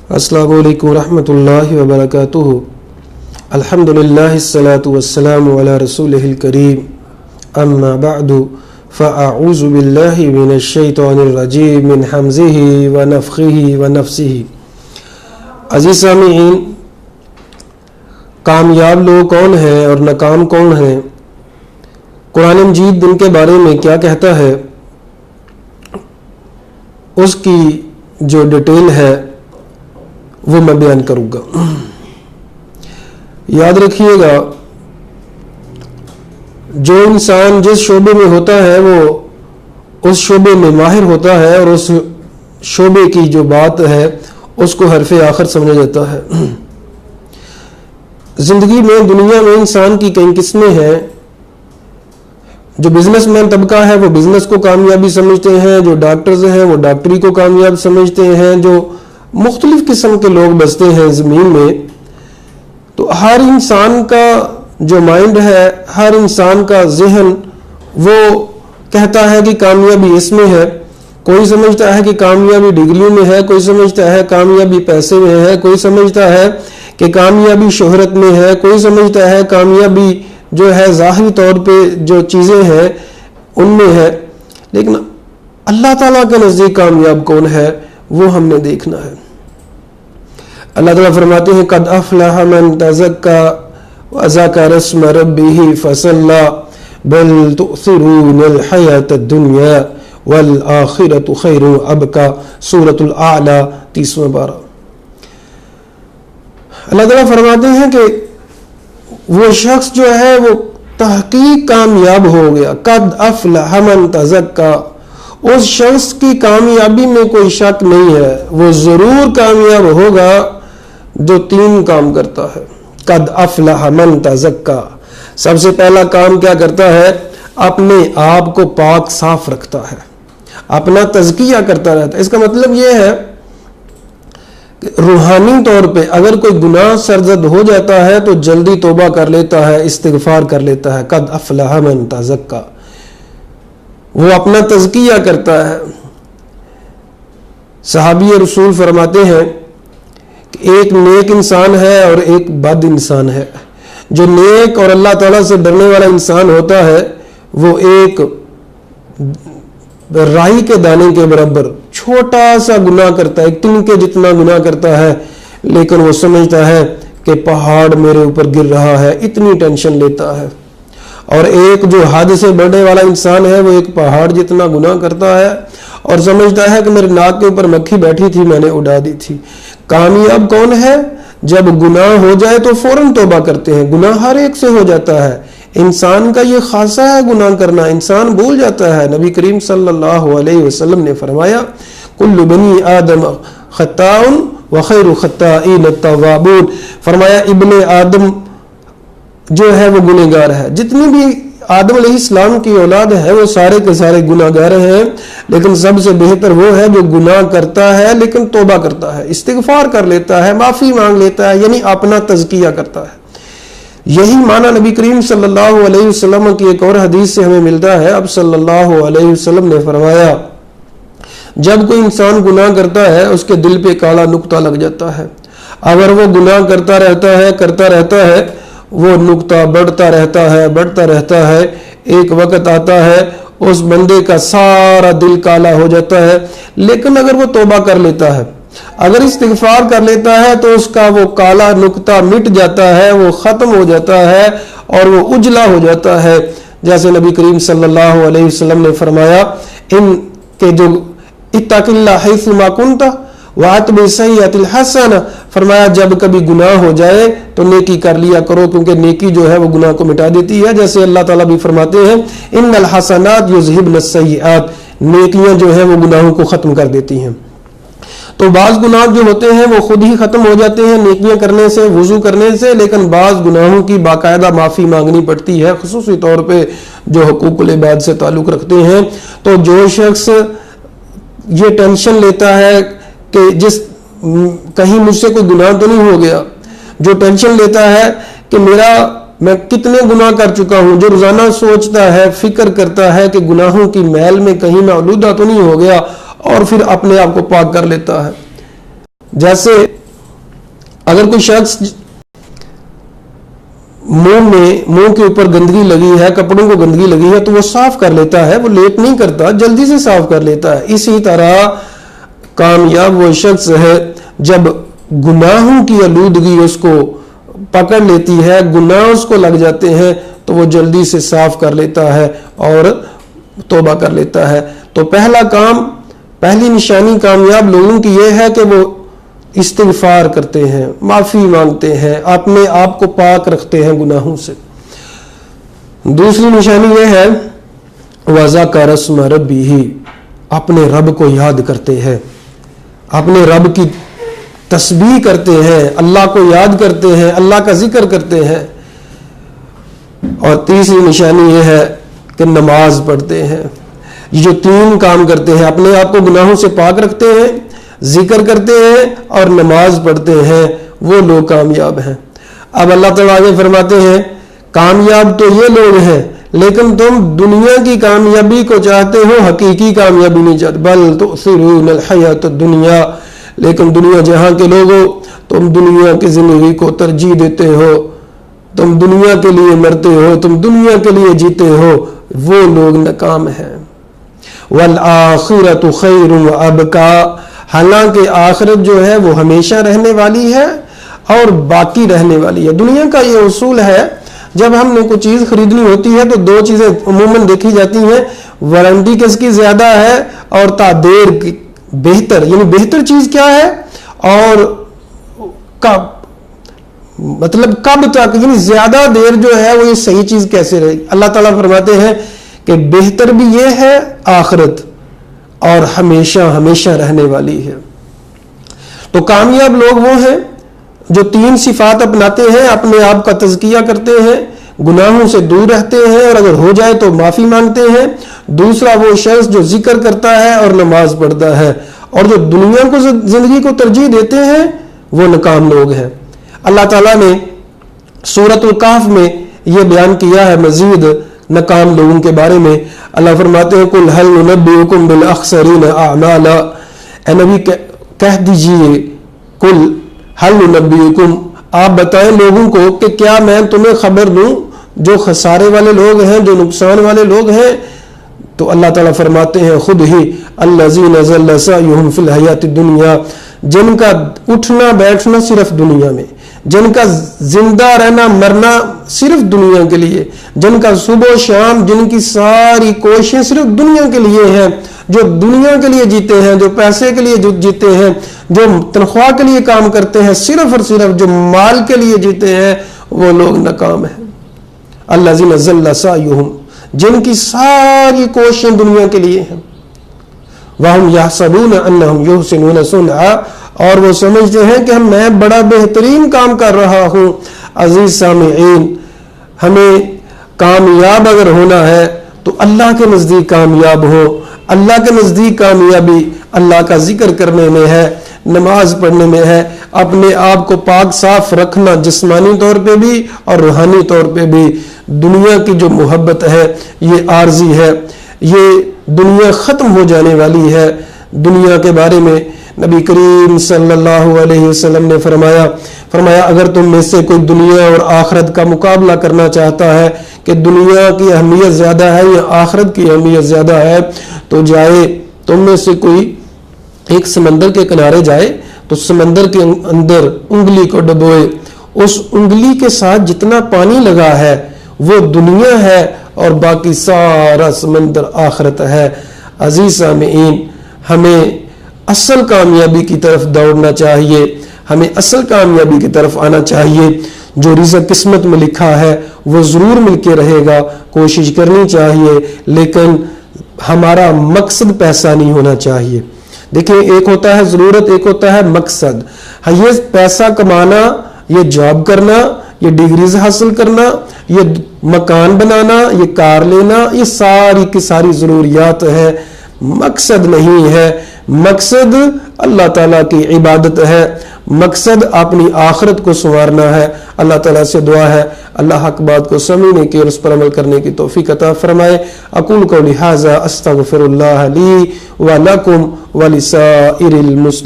السلام علیکم ورحمۃ اللہ وبرکاتہ۔ الحمدللہ الصلاۃ والسلام علی رسولہ الکریم، اما بعد فاعوذ باللہ من الشیطان الرجیم من حمزہ ونفخہ ونفثہ۔ عزیز سامعین، کامیاب لوگ کون ہیں اور ناکام کون ہیں؟ قرآن مجید ان کے بارے میں کیا کہتا ہے، اس کی جو ڈیٹیل ہے وہ میں بیان کروں گا۔ یاد رکھیے گا، جو انسان جس شعبے میں ہوتا ہے وہ اس شعبے میں ماہر ہوتا ہے، اور اس شعبے کی جو بات ہے اس کو حرف آخر سمجھا جاتا ہے۔ زندگی میں، دنیا میں انسان کی کئی قسمیں ہیں۔ جو بزنس مین طبقہ ہے وہ بزنس کو کامیابی سمجھتے ہیں، جو ڈاکٹرز ہیں وہ ڈاکٹری کو کامیاب سمجھتے ہیں، جو مختلف قسم کے لوگ بستے ہیں زمین میں۔ تو ہر انسان کا جو مائنڈ ہے، ہر انسان کا ذہن، وہ کہتا ہے کہ کامیابی اس میں ہے۔ کوئی سمجھتا ہے کہ کامیابی ڈگریوں میں ہے، کوئی سمجھتا ہے کامیابی پیسے میں ہے، کوئی سمجھتا ہے کہ کامیابی شہرت میں ہے، کوئی سمجھتا ہے کامیابی جو ہے ظاہری طور پہ جو چیزیں ہیں ان میں ہے۔ لیکن اللہ تعالیٰ کے نزدیک کامیاب کون ہے وہ ہم نے دیکھنا ہے۔ اللہ تعالیٰ فرماتے ہیں قد افلح من تزکا وذکر اسم ربہ فصلی بل تؤثرون الحیاۃ الدنیا والآخرۃ خیر وابقی۔ سورۃ الاعلی 30واں پارہ۔ اللہ تعالیٰ فرماتے ہیں کہ وہ شخص جو ہے وہ تحقیق کامیاب ہو گیا۔ قد افلح من تزکا، اس شخص کی کامیابی میں کوئی شک نہیں ہے، وہ ضرور کامیاب ہوگا جو 3 کام کرتا ہے۔ قد افلح من تزکا، سب سے پہلا کام کیا کرتا ہے؟ اپنے آپ کو پاک صاف رکھتا ہے، اپنا تزکیہ کرتا رہتا ہے۔ اس کا مطلب یہ ہے کہ روحانی طور پہ اگر کوئی گناہ سرزد ہو جاتا ہے تو جلدی توبہ کر لیتا ہے، استغفار کر لیتا ہے۔ قد افلح من تزکا، وہ اپنا تزکیہ کرتا ہے۔ صحابی رسول فرماتے ہیں کہ ایک نیک انسان ہے اور ایک بد انسان ہے۔ جو نیک اور اللہ تعالیٰ سے ڈرنے والا انسان ہوتا ہے وہ ایک رائی کے دانے کے برابر چھوٹا سا گناہ کرتا ہے، ایک تنکے جتنا گناہ کرتا ہے، لیکن وہ سمجھتا ہے کہ پہاڑ میرے اوپر گر رہا ہے، اتنی ٹینشن لیتا ہے۔ اور ایک جو حد سے بڑھنے والا انسان ہے وہ ایک پہاڑ جتنا گناہ کرتا ہے اور سمجھتا ہے کہ میرے ناک کے اوپر مکھی بیٹھی تھی، میں نے اڑا دی تھی۔ کامیاب کون ہے؟ جب گناہ ہو جائے تو فوراً توبہ کرتے ہیں۔ گناہ ہر ایک سے ہو جاتا ہے، انسان کا یہ خاصہ ہے گناہ کرنا، انسان بھول جاتا ہے۔ نبی کریم صلی اللہ علیہ وسلم نے فرمایا کل بنی آدم خطاء وخیر خطائین التوابون، فرمایا ابن آدم جو ہے وہ گنہگار ہے، جتنی بھی آدم علیہ السلام کی اولاد ہے وہ سارے کے سارے گناہ گار ہیں، لیکن سب سے بہتر وہ ہے جو گناہ کرتا ہے لیکن توبہ کرتا ہے، استغفار کر لیتا ہے، معافی مانگ لیتا ہے، یعنی اپنا تزکیہ کرتا ہے۔ یہی معنی نبی کریم صلی اللہ علیہ وسلم کی ایک اور حدیث سے ہمیں ملتا ہے۔ اب صلی اللہ علیہ وسلم نے فرمایا جب کوئی انسان گناہ کرتا ہے اس کے دل پہ کالا نقطہ لگ جاتا ہے۔ اگر وہ گناہ کرتا رہتا ہے وہ نقطہ بڑھتا رہتا ہے، ایک وقت آتا ہے اس بندے کا سارا دل کالا ہو جاتا ہے۔ لیکن اگر وہ توبہ کر لیتا ہے، اگر استغفار کر لیتا ہے تو اس کا وہ کالا نقطہ مٹ جاتا ہے، وہ ختم ہو جاتا ہے اور وہ اجلا ہو جاتا ہے۔ جیسے نبی کریم صلی اللہ علیہ وسلم نے فرمایا ان کے جو اتق اللہ حیث ما کنت واتبع السیئۃ الحسنہ، فرمایا جب کبھی گناہ ہو جائے تو نیکی کر لیا کرو، کیونکہ نیکی جو ہے وہ گناہ کو مٹا دیتی ہے۔ جیسے اللہ تعالیٰ بھی فرماتے ہیں ان الحسنات یذہبن السیئات، نیکیاں جو ہیں وہ گناہوں کو ختم کر دیتی ہیں۔ تو بعض گناہ جو ہوتے ہیں وہ خود ہی ختم ہو جاتے ہیں نیکیاں کرنے سے، وضو کرنے سے، لیکن بعض گناہوں کی باقاعدہ معافی مانگنی پڑتی ہے، خصوصی طور پہ جو حقوق العباد سے تعلق رکھتے ہیں۔ تو جو شخص یہ ٹینشن لیتا ہے کہ کہیں مجھ سے کوئی گناہ تو نہیں ہو گیا، جو ٹینشن لیتا ہے کہ میں کتنے گناہ کر چکا ہوں، جو روزانہ سوچتا ہے، فکر کرتا ہے کہ گناہوں کی میل میں کہیں میں آلودہ تو نہیں ہو گیا، اور پھر اپنے آپ کو پاک کر لیتا ہے۔ جیسے اگر کوئی شخص منہ کے اوپر گندگی لگی ہے، کپڑوں کو گندگی لگی ہے، تو وہ صاف کر لیتا ہے، وہ لیٹ نہیں کرتا، جلدی سے صاف کر لیتا ہے۔ اسی طرح کامیاب وہ شخص ہے جب گناہوں کی آلودگی اس کو پکڑ لیتی ہے، گناہ اس کو لگ جاتے ہیں، تو وہ جلدی سے صاف کر لیتا ہے اور توبہ کر لیتا ہے۔ تو پہلی نشانی کامیاب لوگوں کی یہ ہے کہ وہ استغفار کرتے ہیں، معافی مانگتے ہیں، اپنے آپ کو پاک رکھتے ہیں گناہوں سے۔ دوسری نشانی یہ ہے وَذَكَرَ اسْمَ رَبِّهِ، اپنے رب کو یاد کرتے ہیں، اپنے رب کی تسبیح کرتے ہیں، اللہ کو یاد کرتے ہیں، اللہ کا ذکر کرتے ہیں۔ اور تیسری نشانی یہ ہے کہ نماز پڑھتے ہیں۔ یہ جو تین کام کرتے ہیں، اپنے آپ کو گناہوں سے پاک رکھتے ہیں، ذکر کرتے ہیں اور نماز پڑھتے ہیں، وہ لوگ کامیاب ہیں۔ اب اللہ تعالیٰ آگے فرماتے ہیں کامیاب تو یہ لوگ ہیں، لیکن تم دنیا کی کامیابی کو چاہتے ہو، حقیقی کامیابی نہیں چاہتے۔ بل تؤثرون الحیات الدنیا، لیکن دنیا جہاں کے لوگوں تم دنیا کی زندگی کو ترجیح دیتے ہو، تم دنیا کے لیے مرتے ہو، تم دنیا کے لیے جیتے ہو، وہ لوگ ناکام ہیں۔ والآخرۃ خیر وابقی، حالانکہ آخرت جو ہے وہ ہمیشہ رہنے والی ہے اور باقی رہنے والی ہے۔ دنیا کا یہ اصول ہے، جب ہم نے کوئی چیز خریدنی ہوتی ہے تو دو چیزیں عموماً دیکھی جاتی ہیں، وارنٹی کس کی زیادہ ہے اور تعدیر کی بہتر، یعنی بہتر چیز کیا ہے اور کب تک، یعنی زیادہ دیر جو ہے وہ یہ صحیح چیز کیسے رہے گی۔ اللہ تعالیٰ فرماتے ہیں کہ بہتر بھی یہ ہے آخرت اور ہمیشہ ہمیشہ رہنے والی ہے۔ تو کامیاب لوگ وہ ہیں جو تین صفات اپناتے ہیں، اپنے آپ کا تزکیہ کرتے ہیں، گناہوں سے دور رہتے ہیں اور اگر ہو جائے تو معافی مانگتے ہیں۔ دوسرا وہ شخص جو ذکر کرتا ہے اور نماز پڑھتا ہے، اور جو دنیا کو زندگی کو ترجیح دیتے ہیں وہ ناکام لوگ ہیں۔ اللہ تعالیٰ نے سورۃ الکہف میں یہ بیان کیا ہے مزید ناکام لوگوں کے بارے میں۔ اللہ فرماتے ہیں قُلْ هَلْ نُنَبِّئُكُمْ بِالْأَخْسَرِينَ أَعْمَالًا، اے نبی کہہ دیجئے قُلْ هَلْ نُنَبِّئُكُمْ، آپ بتائیں لوگوں کو کہ کیا میں تمہیں خبر دوں جو خسارے والے لوگ ہیں، جو نقصان والے لوگ ہیں؟ تو اللہ تعالیٰ فرماتے ہیں خود ہی الَّذِينَ ضَلَّ سَعْيُهُمْ فِي الْحَيَاةِ الدُّنْيَا، جن کا اٹھنا بیٹھنا صرف دنیا میں، جن کا زندہ رہنا مرنا صرف دنیا کے لیے، جن کا صبح و شام جن کی ساری کوششیں صرف دنیا کے لیے ہیں، جو دنیا کے لیے جیتے ہیں، جو پیسے کے لیے جیتے ہیں، جو تنخواہ کے لیے کام کرتے ہیں، صرف اور صرف جو مال کے لیے جیتے ہیں، وہ لوگ ناکام ہیں۔ الذین ضل سعیہم، جن کی ساری کوششیں دنیا کے لیے ہیں، وَهُمْ يَحْسَبُونَ أَنَّهُمْ يُحْسِنُونَ صُنْعًا، اور وہ سمجھتے ہیں کہ میں بڑا بہترین کام کر رہا ہوں۔ عزیز سامعین، ہمیں کامیاب اگر ہونا ہے تو اللہ کے نزدیک کامیاب ہو۔ اللہ کے نزدیک کامیابی اللہ کا ذکر کرنے میں ہے، نماز پڑھنے میں ہے، اپنے آپ کو پاک صاف رکھنا جسمانی طور پہ بھی اور روحانی طور پہ بھی۔ دنیا کی جو محبت ہے یہ عارضی ہے، یہ دنیا ختم ہو جانے والی ہے۔ دنیا کے بارے میں نبی کریم صلی اللہ علیہ وسلم نے فرمایا اگر تم میں سے کوئی دنیا اور آخرت کا مقابلہ کرنا چاہتا ہے کہ دنیا کی اہمیت زیادہ ہے یا آخرت کی اہمیت زیادہ ہے، تو جائے تم میں سے کوئی ایک سمندر کے کنارے جائے تو سمندر کے اندر انگلی کو ڈبوئے، اس انگلی کے ساتھ جتنا پانی لگا ہے وہ دنیا ہے اور باقی سارا سمندر آخرت ہے۔ عزیز سامعین، ہمیں اصل کامیابی کی طرف دوڑنا چاہیے، ہمیں اصل کامیابی کی طرف آنا چاہیے۔ جو رزق قسمت میں لکھا ہے وہ ضرور مل کے رہے گا، کوشش کرنی چاہیے، لیکن ہمارا مقصد پیسہ نہیں ہونا چاہیے۔ دیکھیں، ایک ہوتا ہے ضرورت، ایک ہوتا ہے مقصد۔ یہ پیسہ کمانا، یہ جاب کرنا، یہ ڈگریز حاصل کرنا، یہ مکان بنانا، یہ کار لینا، یہ ساری کی ساری ضروریات ہیں، مقصد نہیں ہے۔ مقصد اللہ تعالیٰ کی عبادت ہے، مقصد اپنی آخرت کو سنوارنا ہے۔ اللہ تعالیٰ سے دعا ہے اللہ حق بات کو سمجھنے کی اور اس پر عمل کرنے کی توفیق عطا فرمائے۔ اقول قولی ھذا استغفر اللہ لی ولکم ولسائر المسلمین۔